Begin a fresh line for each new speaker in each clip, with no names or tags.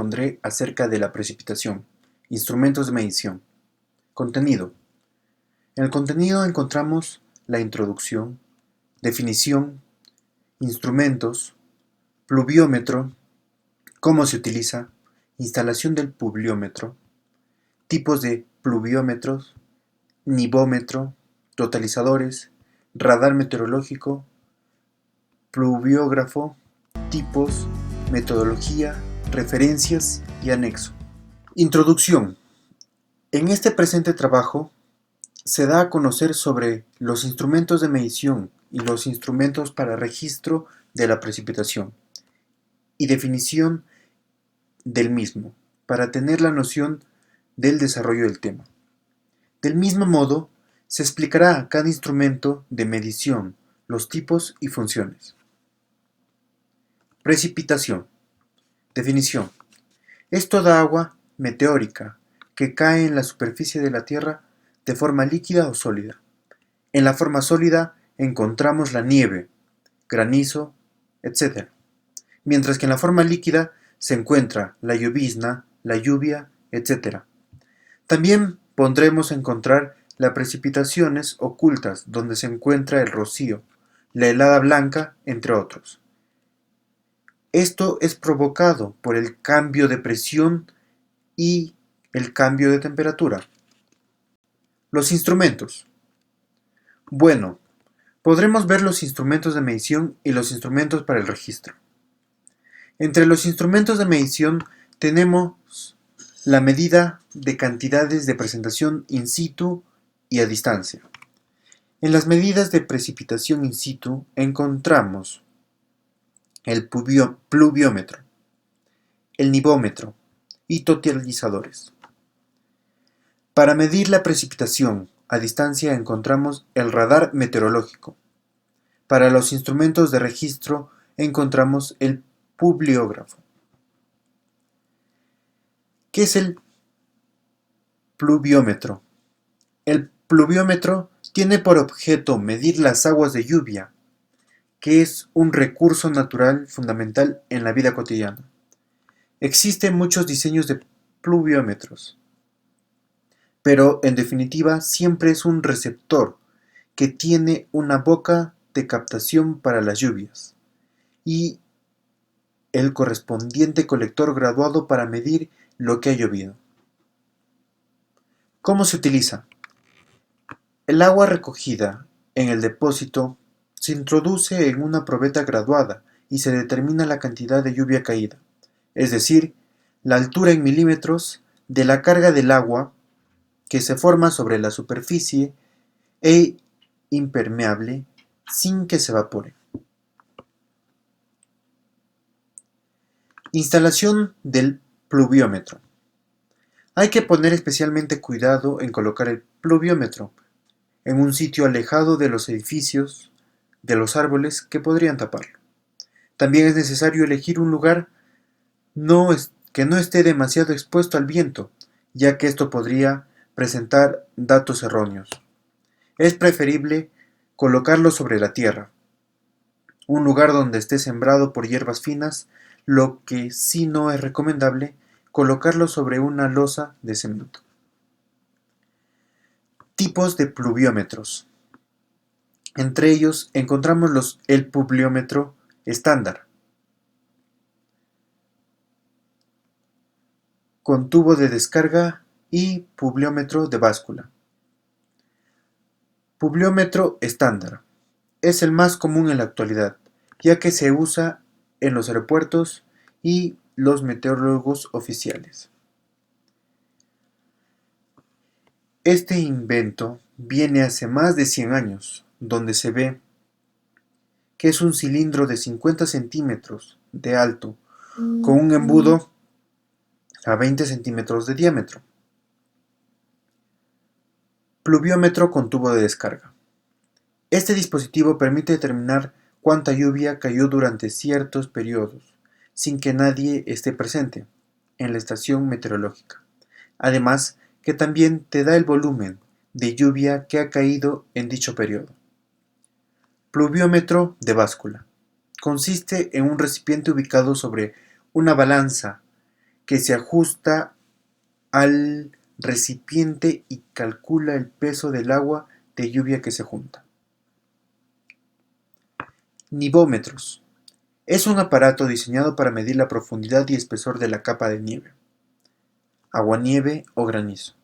expondré acerca de la precipitación, instrumentos de medición. Contenido. En el contenido encontramos la introducción, definición, instrumentos, pluviómetro, cómo se utiliza, instalación del pluviómetro, tipos de pluviómetros, nivómetro, totalizadores, radar meteorológico, pluviógrafo, tipos, metodología, referencias y anexo. Introducción. En este presente trabajo se da a conocer sobre los instrumentos de medición y los instrumentos para registro de la precipitación y definición del mismo, para tener la noción del desarrollo del tema. Del mismo modo, se explicará cada instrumento de medición, los tipos y funciones. Precipitación. Definición. Es toda agua meteórica que cae en la superficie de la Tierra de forma líquida o sólida. En la forma sólida encontramos la nieve, granizo, etc. Mientras que en la forma líquida se encuentra la llovizna, la lluvia, etc. También podremos encontrar las precipitaciones ocultas donde se encuentra el rocío, la helada blanca, entre otros. Esto es provocado por el cambio de presión y el cambio de temperatura. Los instrumentos. Bueno, podremos ver los instrumentos de medición y los instrumentos para el registro. Entre los instrumentos de medición tenemos la medida de cantidades de presentación in situ y a distancia. En las medidas de precipitación in situ encontramos el pluviómetro, el nivómetro y totalizadores. Para medir la precipitación a distancia encontramos el radar meteorológico. Para los instrumentos de registro encontramos el pluviógrafo. ¿Qué es el pluviómetro? El pluviómetro tiene por objeto medir las aguas de lluvia, que es un recurso natural fundamental en la vida cotidiana. Existen muchos diseños de pluviómetros, pero en definitiva siempre es un receptor que tiene una boca de captación para las lluvias y el correspondiente colector graduado para medir lo que ha llovido. ¿Cómo se utiliza? El agua recogida en el depósito se introduce en una probeta graduada y se determina la cantidad de lluvia caída, es decir, la altura en milímetros de la carga del agua que se forma sobre la superficie e impermeable sin que se evapore. Instalación del pluviómetro. Hay que poner especialmente cuidado en colocar el pluviómetro en un sitio alejado de los edificios, de los árboles que podrían taparlo. También es necesario elegir un lugar que no esté demasiado expuesto al viento, ya que esto podría presentar datos erróneos. Es preferible colocarlo sobre la tierra, un lugar donde esté sembrado por hierbas finas, lo que sí no es recomendable colocarlo sobre una losa de cemento. Tipos de pluviómetros. Entre ellos encontramos el pluviómetro estándar, con tubo de descarga y pluviómetro de báscula. Pluviómetro estándar es el más común en la actualidad, ya que se usa en los aeropuertos y los meteorólogos oficiales. Este invento viene hace más de 100 años, donde se ve que es un cilindro de 50 centímetros de alto, con un embudo a 20 centímetros de diámetro. Pluviómetro con tubo de descarga. Este dispositivo permite determinar cuánta lluvia cayó durante ciertos periodos, sin que nadie esté presente en la estación meteorológica. Además, que también te da el volumen de lluvia que ha caído en dicho periodo. Pluviómetro de báscula. Consiste en un recipiente ubicado sobre una balanza que se ajusta al recipiente y calcula el peso del agua de lluvia que se junta. Nivómetros. Es un aparato diseñado para medir la profundidad y espesor de la capa de nieve, aguanieve o granizo,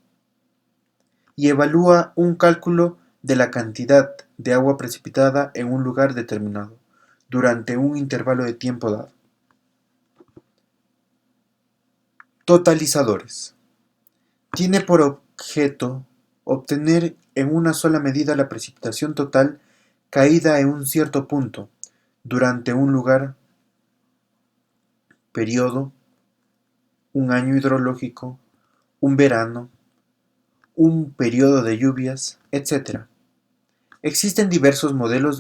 y evalúa un cálculo de la cantidad de agua precipitada en un lugar determinado, durante un intervalo de tiempo dado. Totalizadores. Tiene por objeto obtener en una sola medida la precipitación total caída en un cierto punto, durante un lugar, periodo, un año hidrológico, un verano, un periodo de lluvias, etc. Existen diversos modelos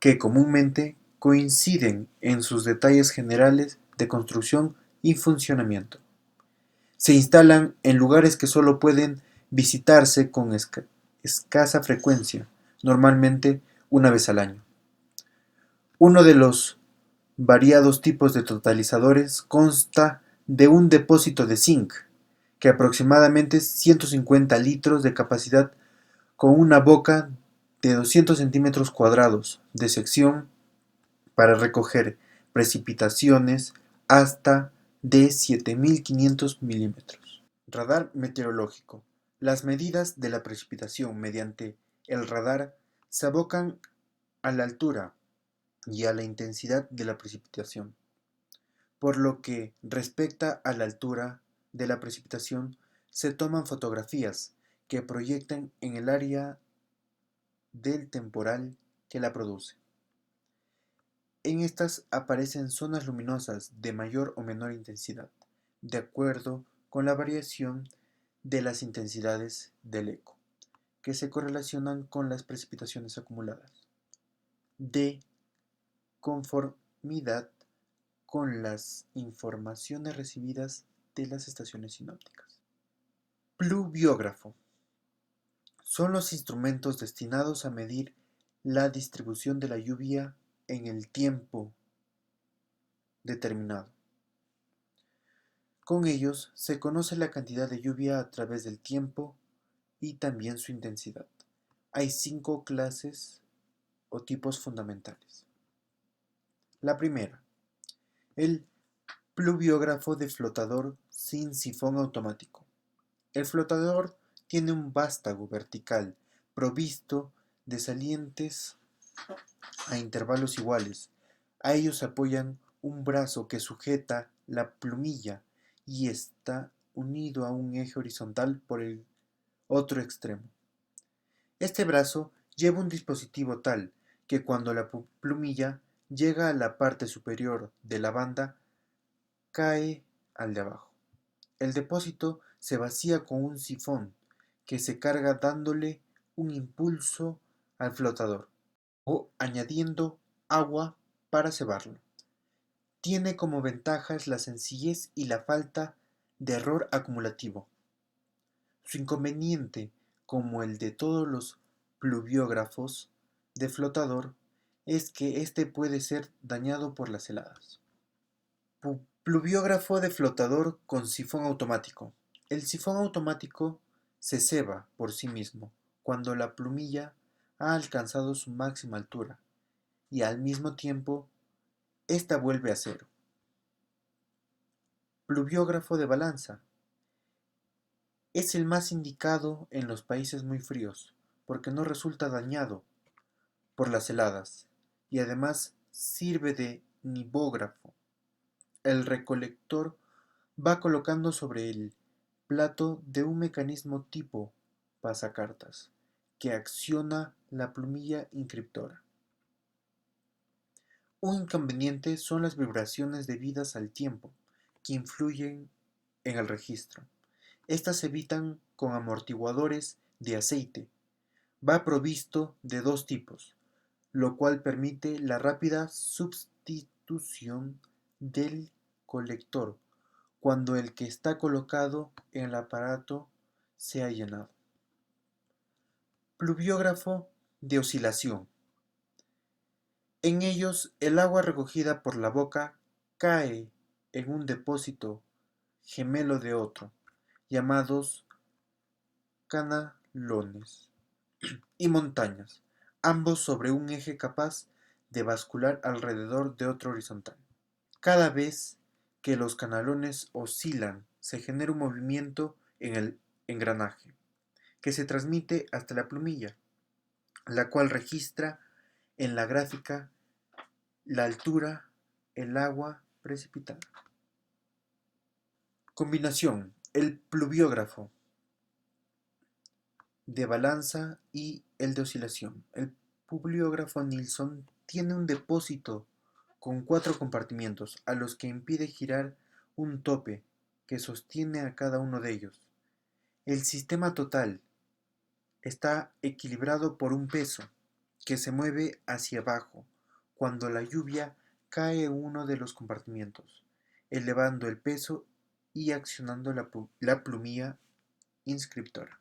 que comúnmente coinciden en sus detalles generales de construcción y funcionamiento. Se instalan en lugares que solo pueden visitarse con escasa frecuencia, normalmente una vez al año. Uno de los variados tipos de totalizadores consta de un depósito de zinc, que aproximadamente 150 litros de capacidad, con una boca de 200 centímetros cuadrados de sección para recoger precipitaciones hasta de 7.500 milímetros. Radar meteorológico. Las medidas de la precipitación mediante el radar se abocan a la altura y a la intensidad de la precipitación. Por lo que respecta a la altura de la precipitación, se toman fotografías que proyectan en el área del temporal que la produce. En estas aparecen zonas luminosas de mayor o menor intensidad, de acuerdo con la variación de las intensidades del eco, que se correlacionan con las precipitaciones acumuladas, de conformidad con las informaciones recibidas de las estaciones sinópticas. Pluviógrafo. Son los instrumentos destinados a medir la distribución de la lluvia en el tiempo determinado. Con ellos se conoce la cantidad de lluvia a través del tiempo y también su intensidad. Hay 5 clases o tipos fundamentales. La primera, el pluviógrafo de flotador sin sifón automático. El flotador tiene un vástago vertical provisto de salientes a intervalos iguales. A ellos se apoyan un brazo que sujeta la plumilla y está unido a un eje horizontal por el otro extremo. Este brazo lleva un dispositivo tal que cuando la plumilla llega a la parte superior de la banda, cae al de abajo. El depósito se vacía con un sifón que se carga dándole un impulso al flotador o añadiendo agua para cebarlo. Tiene como ventajas la sencillez y la falta de error acumulativo. Su inconveniente, como el de todos los pluviógrafos de flotador, es que este puede ser dañado por las heladas. Pluviógrafo de flotador con sifón automático. El sifón automático se ceba por sí mismo cuando la plumilla ha alcanzado su máxima altura y al mismo tiempo ésta vuelve a cero. Pluviógrafo de balanza. Es el más indicado en los países muy fríos porque no resulta dañado por las heladas y además sirve de nivógrafo. El recolector va colocando sobre el plato de un mecanismo tipo pasacartas que acciona la plumilla inscriptora. Un inconveniente son las vibraciones debidas al tiempo, que influyen en el registro. Estas se evitan con amortiguadores de aceite. Va provisto de 2 tipos, lo cual permite la rápida sustitución del colector cuando el que está colocado en el aparato se ha llenado. Pluviógrafo de oscilación. En ellos el agua recogida por la boca cae en un depósito gemelo de otro, llamados canalones, y montañas, ambos sobre un eje capaz de bascular alrededor de otro horizontal. Cada vez que los canalones oscilan, se genera un movimiento en el engranaje, que se transmite hasta la plumilla, la cual registra en la gráfica la altura, el agua precipitada. Combinación: el pluviógrafo de balanza y el de oscilación. El pluviógrafo Nilsson tiene un depósito con 4 compartimientos, a los que impide girar un tope que sostiene a cada uno de ellos. El sistema total está equilibrado por un peso, que se mueve hacia abajo cuando la lluvia cae en uno de los compartimientos, elevando el peso y accionando la plumilla inscriptora.